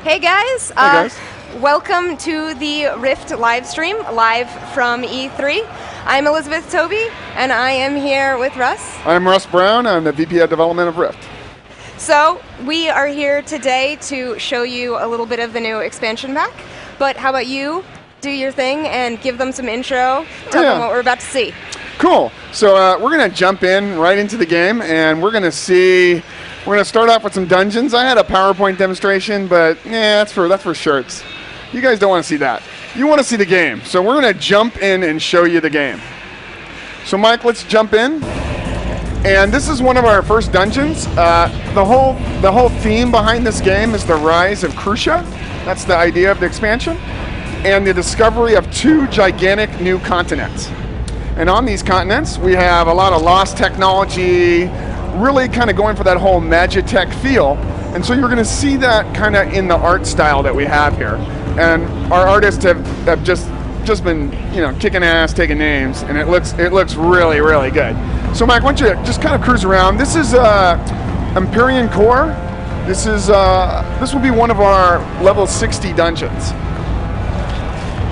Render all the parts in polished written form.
Hey guys. Hey guys. Welcome to the Rift live stream, live from E3. I'm Elizabeth Toby, and I am here with Russ. I'm Russ Brown. I'm the VP of Development of Rift. So we are here today to show you a little bit of the new expansion pack. But how about you do your thing and give them some intro, tell them what we're about to see. Cool. So we're going to jump in right into the game, and we're going to start off with some dungeons. I had a PowerPoint demonstration, but that's for shirts. You guys don't want to see that. You want to see the game. So we're going to jump in and show you the game. So Mike, let's jump in. And this is one of our first dungeons. The whole theme behind this game is the rise of Crucia. That's the idea of the expansion. And the discovery of 2 gigantic new continents. And on these continents, we have a lot of lost technology, really kind of going for that whole Magitech feel. And so you're going to see that kind of in the art style that we have here. And our artists have just been, kicking ass, taking names, and it looks really, really good. So Mike, why don't you just kind of cruise around? This is Empyrean Core. This will be one of our level 60 dungeons.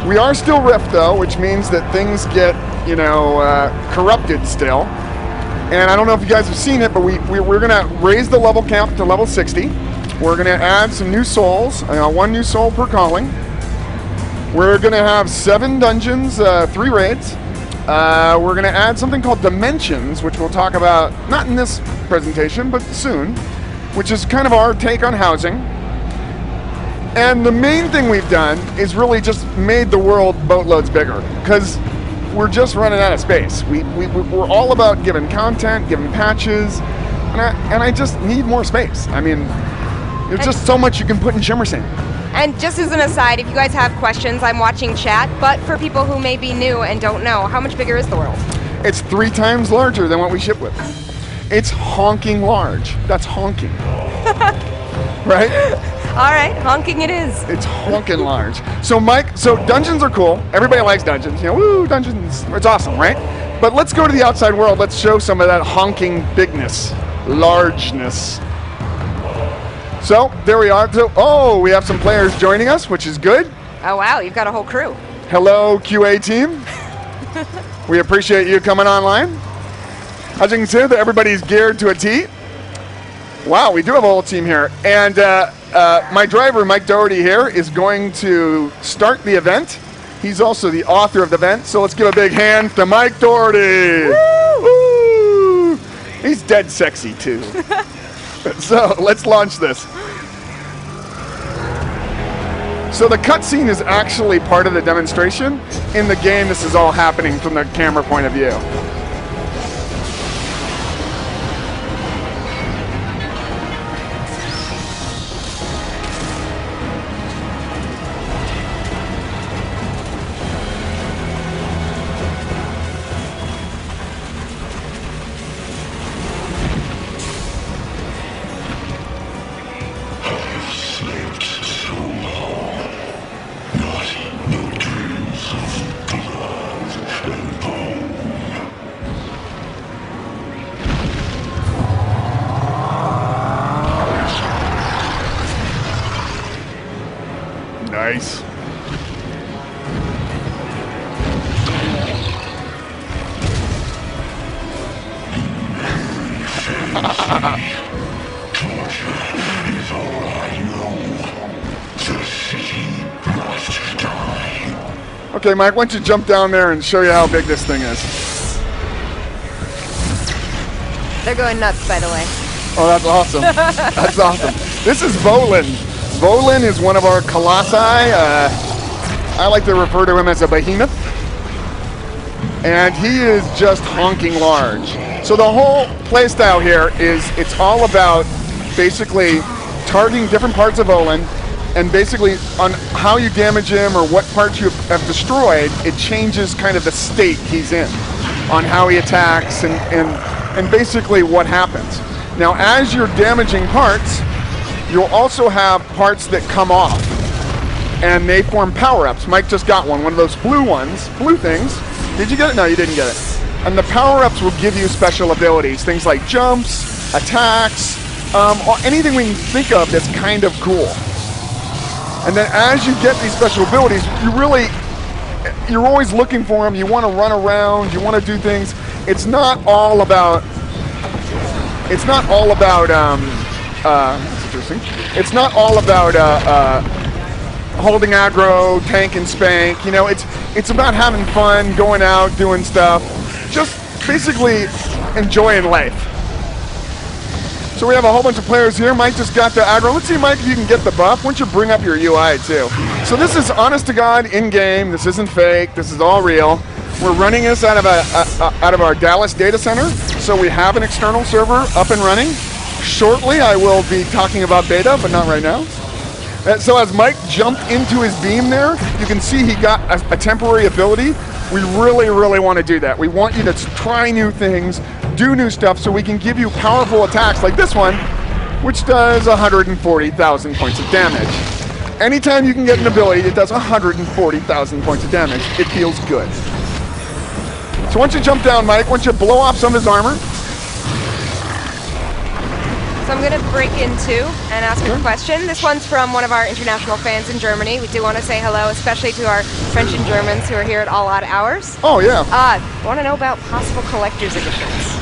We are still Rift though, which means that things get, corrupted still. And I don't know if you guys have seen it, but we're gonna raise the level count to level 60. We're gonna add some new souls, 1 new soul per calling. We're gonna have 7 dungeons, 3 raids. We're gonna add something called Dimensions, which we'll talk about, not in this presentation, but soon, which is kind of our take on housing. And the main thing we've done is really just made the world boatloads bigger, because we're just running out of space. We're all about giving content, giving patches, and I just need more space. I mean, there's just so much you can put in Shimmer Sand. And just as an aside, if you guys have questions, I'm watching chat, but for people who may be new and don't know, how much bigger is the world? It's 3 times larger than what we ship with. It's honking large. That's honking. Right? All right, honking it is. It's honking large. So Mike, dungeons are cool. Everybody likes dungeons. Woo, dungeons. It's awesome, right? But let's go to the outside world. Let's show some of that honking bigness, largeness. So there we are. So, we have some players joining us, which is good. Oh wow, you've got a whole crew. Hello, QA team. We appreciate you coming online. As you can see, everybody's geared to a T. Wow, we do have a whole team here. And my driver, Mike Doherty here, is going to start the event. He's also the author of the event, so let's give a big hand to Mike Doherty. Woo! Woo! He's dead sexy, too. So let's launch this. So the cutscene is actually part of the demonstration. In the game, this is all happening from the camera point of view. Nice. Okay, Mike, why don't you jump down there and show you how big this thing is. They're going nuts, by the way. Oh, that's awesome. That's awesome. This is Volan. Volan is one of our colossi. I like to refer to him as a behemoth. And he is just honking large. So the whole playstyle here is it's all about basically targeting different parts of Volan, and basically on how you damage him or what parts you have destroyed, it changes kind of the state he's in on how he attacks and basically what happens. Now, as you're damaging parts, you'll also have parts that come off, and they form power-ups. Mike just got one of those blue things. Did you get it? No, you didn't get it. And the power-ups will give you special abilities, things like jumps, attacks, or anything we can think of that's kind of cool. And then as you get these special abilities, you're always looking for them. You want to run around. You want to do things. It's not all about. It's not all about. That's interesting. It's not all about holding aggro, tank and spank. You know, it's about having fun, going out, doing stuff, just basically enjoying life. So we have a whole bunch of players here. Mike just got the aggro. Let's see, Mike, if you can get the buff. Why don't you bring up your UI too? So this is honest to God in-game. This isn't fake. This is all real. We're running this out of our Dallas data center. So we have an external server up and running. Shortly, I will be talking about beta, but not right now. So as Mike jumped into his beam there, you can see he got a temporary ability. We really, really want to do that. We want you to try new things, do new stuff, so we can give you powerful attacks like this one, which does 140,000 points of damage. Anytime you can get an ability that does 140,000 points of damage, it feels good. So once you jump down, Mike, once you blow off some of his armor. So I'm going to break in too and ask a question. This one's from one of our international fans in Germany. We do want to say hello, especially to our French and Germans who are here at all odd hours. Oh, yeah. Want to know about possible collector's editions?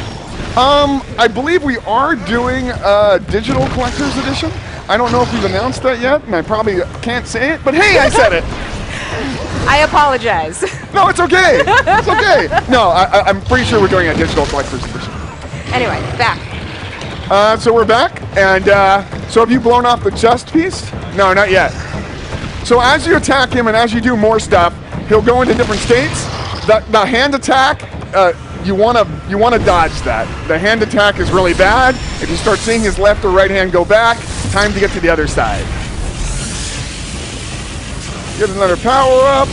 I believe we are doing a digital collector's edition. I don't know if we've announced that yet, and I probably can't say it, but hey, I said it. I apologize. No, it's okay. It's okay. No, I'm pretty sure we're doing a digital collector's edition. Anyway, back. So we're back, and so have you blown off the chest piece? No, not yet. So as you attack him and as you do more stuff, he'll go into different states. The hand attack, you want to dodge that. The hand attack is really bad. If you start seeing his left or right hand go back, time to get to the other side. Get another power up.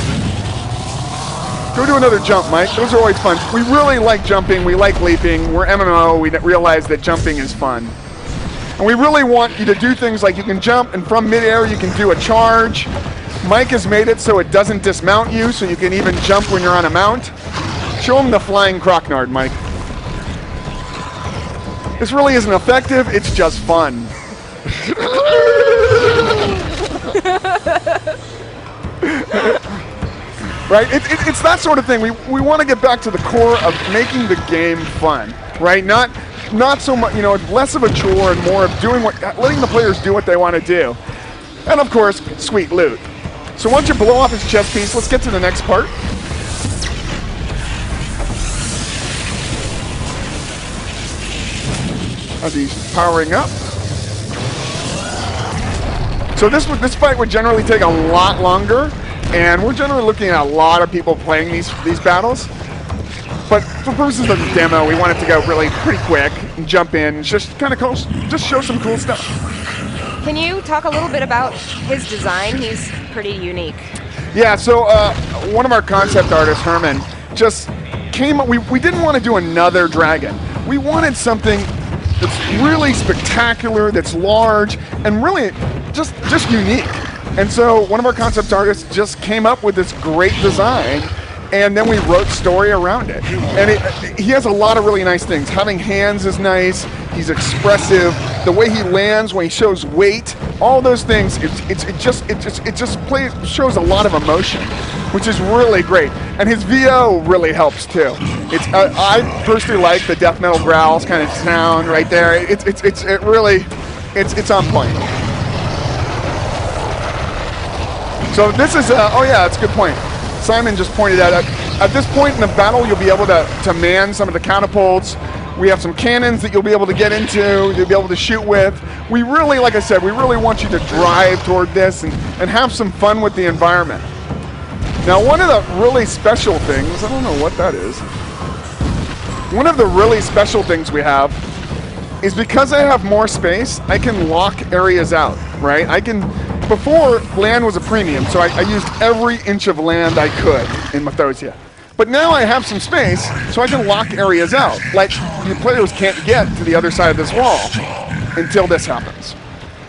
Go do another jump, Mike. Those are always fun. We really like jumping. We like leaping. We're MMO. We realize that jumping is fun. And we really want you to do things like you can jump, and from midair you can do a charge. Mike has made it so it doesn't dismount you, so you can even jump when you're on a mount. Show him the flying Crocknard, Mike. This really isn't effective. It's just fun. Right? It's that sort of thing. We want to get back to the core of making the game fun, right? Not so much, less of a chore and more of letting the players do what they want to do. And of course, sweet loot. So once you blow off his chest piece, let's get to the next part. As he's powering up. So this fight would generally take a lot longer. And we're generally looking at a lot of people playing these battles. But for purposes of the demo, we want it to go really pretty quick and jump in, just kind of cool, just show some cool stuff. Can you talk a little bit about his design? He's pretty unique. Yeah, so one of our concept artists, Herman, just came up, we didn't want to do another dragon. We wanted something that's really spectacular, that's large, and really just unique. And so one of our concept artists just came up with this great design, and then we wrote story around it. And he has a lot of really nice things. Having hands is nice. He's expressive. The way he lands, when he shows weight, all those things. It just shows a lot of emotion, which is really great. And his VO really helps too. I personally like the death metal growls kind of sound right there. It's on point. So this is, oh yeah, that's a good point. Simon just pointed out, at this point in the battle, you'll be able to man some of the catapults. We have some cannons that you'll be able to get into, you'll be able to shoot with. We really, like I said, we really want you to drive toward this and have some fun with the environment. Now, one of the really special things, I don't know what that is. One of the really special things we have is because I have more space, I can lock areas out, right? Before, land was a premium, so I used every inch of land I could in Mythosia. But now I have some space, so I can lock areas out. Like, the players can't get to the other side of this wall until this happens.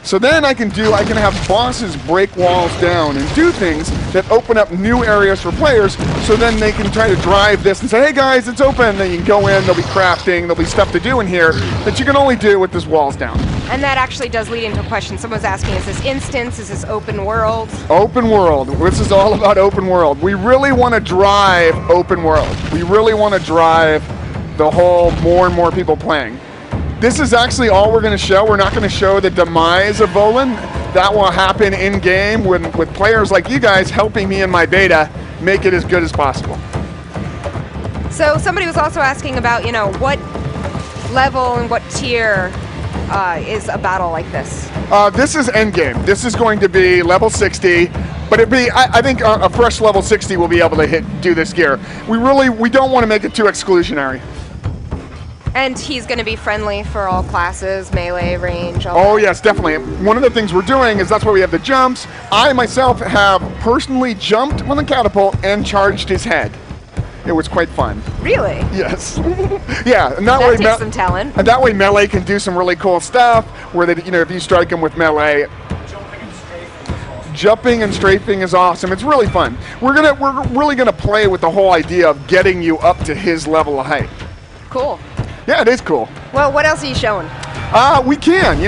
So then I can have bosses break walls down and do things that open up new areas for players, so then they can try to drive this and say, hey guys, it's open. Then you can go in, there'll be crafting, there'll be stuff to do in here that you can only do with this walls down. And that actually does lead into a question. Someone's asking, is this instance? Is this open world? Open world. This is all about open world. We really want to drive open world. We really want to drive the whole more and more people playing. This is actually all we're going to show. We're not going to show the demise of Volan. That will happen in-game with players like you guys helping me in my beta make it as good as possible. So somebody was also asking about, what level and what tier is a battle like this? This is endgame. This is going to be level 60, but I think a fresh level 60 will be able to do this gear. We don't want to make it too exclusionary. And he's going to be friendly for all classes, melee, range, all Oh that. yes, definitely. One of the things we're doing is that's why we have the jumps. I myself have personally jumped on the catapult and charged his head. It was quite fun. Really? Yes. Yeah, and That takes some talent. And that way melee can do some really cool stuff where they, if you strike them with melee. Jumping and strafing is awesome. It's really fun. We're really gonna play with the whole idea of getting you up to his level of height. Cool. Yeah, it is cool. Well, what else are you showing? We can,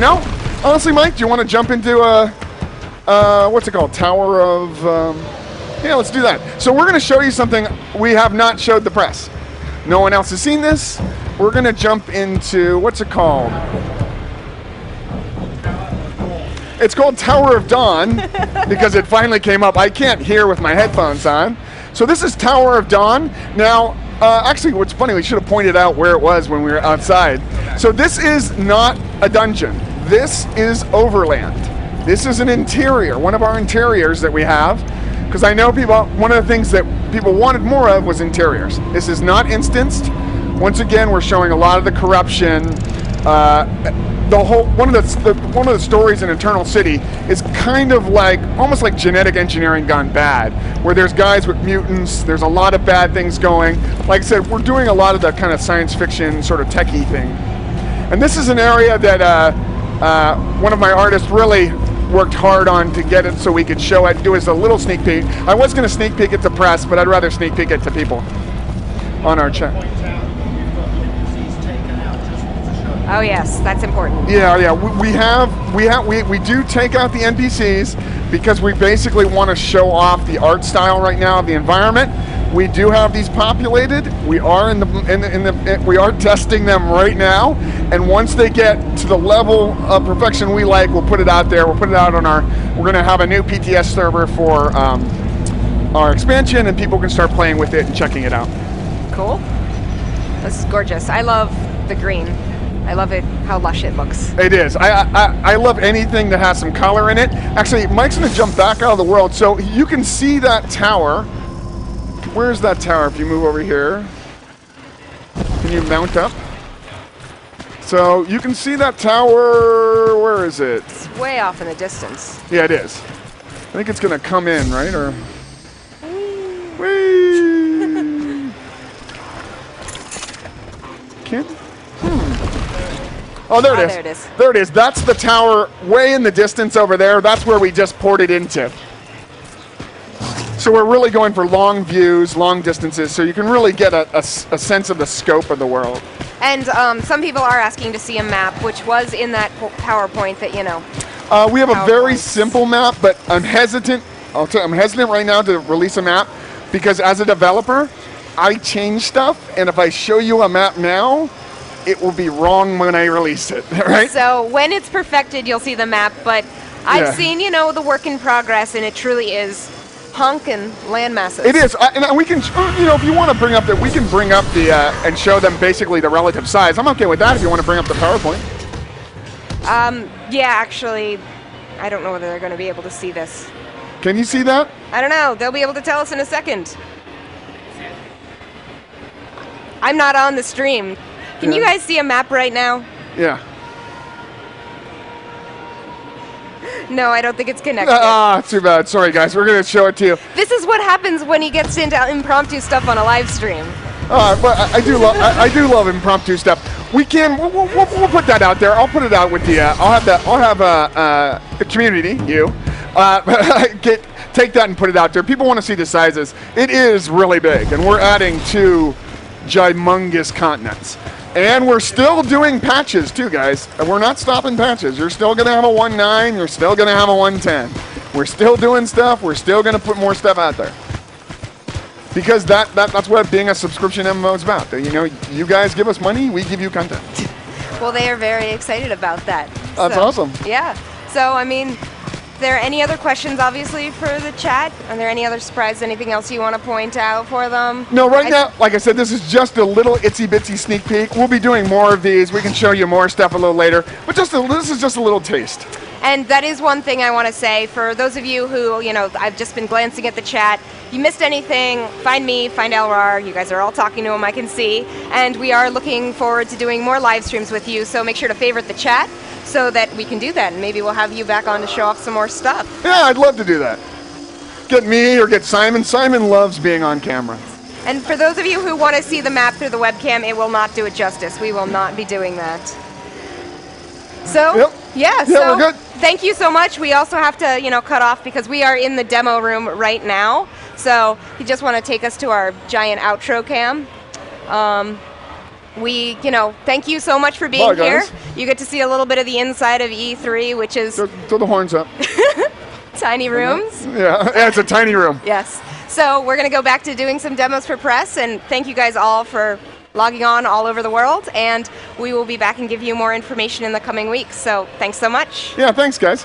Honestly, Mike, do you want to jump into what's it called? Tower of, yeah, let's do that. So we're going to show you something we have not showed the press. No one else has seen this. We're going to jump into, what's it called? It's called Tower of Dawn because it finally came up. I can't hear with my headphones on. So this is Tower of Dawn. Now, actually, what's funny, we should have pointed out where it was when we were outside. So this is not a dungeon. This is Overland. This is an interior, one of our interiors that we have. Because I know one of the things that people wanted more of was interiors. This is not instanced. Once again, we're showing a lot of the corruption. One of the stories in Eternal City is kind of almost like genetic engineering gone bad, where there's guys with mutants, there's a lot of bad things going. Like I said, we're doing a lot of the kind of science fiction sort of techie thing. And this is an area that one of my artists really worked hard on to get it so we could show it, do as a little sneak peek. I was going to sneak peek it to press, but I'd rather sneak peek it to people on our channel. Oh yes, that's important. Yeah. We do take out the NPCs because we basically want to show off the art style right now of the environment. We do have these populated. We are we are testing them right now, and once they get to the level of perfection we like, we'll put it out there. We'll put it out on we're going to have a new PTS server for our expansion, and people can start playing with it and checking it out. Cool. This is gorgeous. I love the green. I love it, how lush it looks. It is. I love anything that has some color in it. Actually, Mike's going to jump back out of the world, so you can see that tower. Where's that tower if you move over here? Can you mount up? So you can see that tower. Where is it? It's way off in the distance. Yeah, it is. I think it's going to come in, right? Or whee! Can't. Oh, there it is. There it is. There it is. That's the tower way in the distance over there. That's where we just ported into. So we're really going for long views, long distances, so you can really get a sense of the scope of the world. And some people are asking to see a map, which was in that PowerPoint that, We have a very simple map, but I'm hesitant. I'm hesitant right now to release a map because as a developer, I change stuff, and if I show you a map now, it will be wrong when I release it, right? So when it's perfected, you'll see the map, but I've seen, the work in progress, and it truly is honkin' land masses. It is, and we can, if you want to bring up we can bring up the, and show them basically the relative size. I'm okay with that if you want to bring up the PowerPoint. Yeah, actually, I don't know whether they're going to be able to see this. Can you see that? I don't know. They'll be able to tell us in a second. I'm not on the stream. Can you guys see a map right now? Yeah. No, I don't think it's connected. Too bad. Sorry, guys. We're going to show it to you. This is what happens when he gets into impromptu stuff on a live stream. But I do love impromptu stuff. We'll put that out there. I'll put it out with the. I'll have the community. Take that and put it out there. People want to see the sizes. It is really big, and we're adding 2 humongous continents. And we're still doing patches too, guys. We're not stopping patches. You're still gonna have a 1.9, you're still gonna have a 1.10. We're still doing stuff, we're still gonna put more stuff out there. Because that's what being a subscription MMO is about. You know, you guys give us money, we give you content. Well, they are very excited about that. That's awesome. Yeah. So, I mean, there any other questions, obviously, for the chat? Are there any other surprises, anything else you want to point out for them? No, right now, like I said, this is just a little itsy-bitsy sneak peek. We'll be doing more of these. We can show you more stuff a little later. But this is just a little taste. And that is one thing I want to say for those of you who, you know, I've just been glancing at the chat. You missed anything, find me, find Elrar. You guys are all talking to him, I can see. And we are looking forward to doing more live streams with you, so make sure to favorite the chat so that we can do that. And maybe we'll have you back on to show off some more stuff. Yeah, I'd love to do that. Get me or get Simon. Simon loves being on camera. And for those of you who want to see the map through the webcam, it will not do it justice. We will not be doing that. So, Yep. yeah, we're good. Thank you so much. We also have to, you know, cut off because we are in the demo room right now. So, you just want to take us to our giant outro cam. We, you know, thank you so much for being here. Guys. You get to see a little bit of the inside of E3, which is Throw the horns up. tiny rooms. Yeah, it's a tiny room. Yes. So we're going to go back to doing some demos for press, and thank you guys all for logging on all over the world, and we will be back and give you more information in the coming weeks. So thanks so much. Yeah, thanks, guys.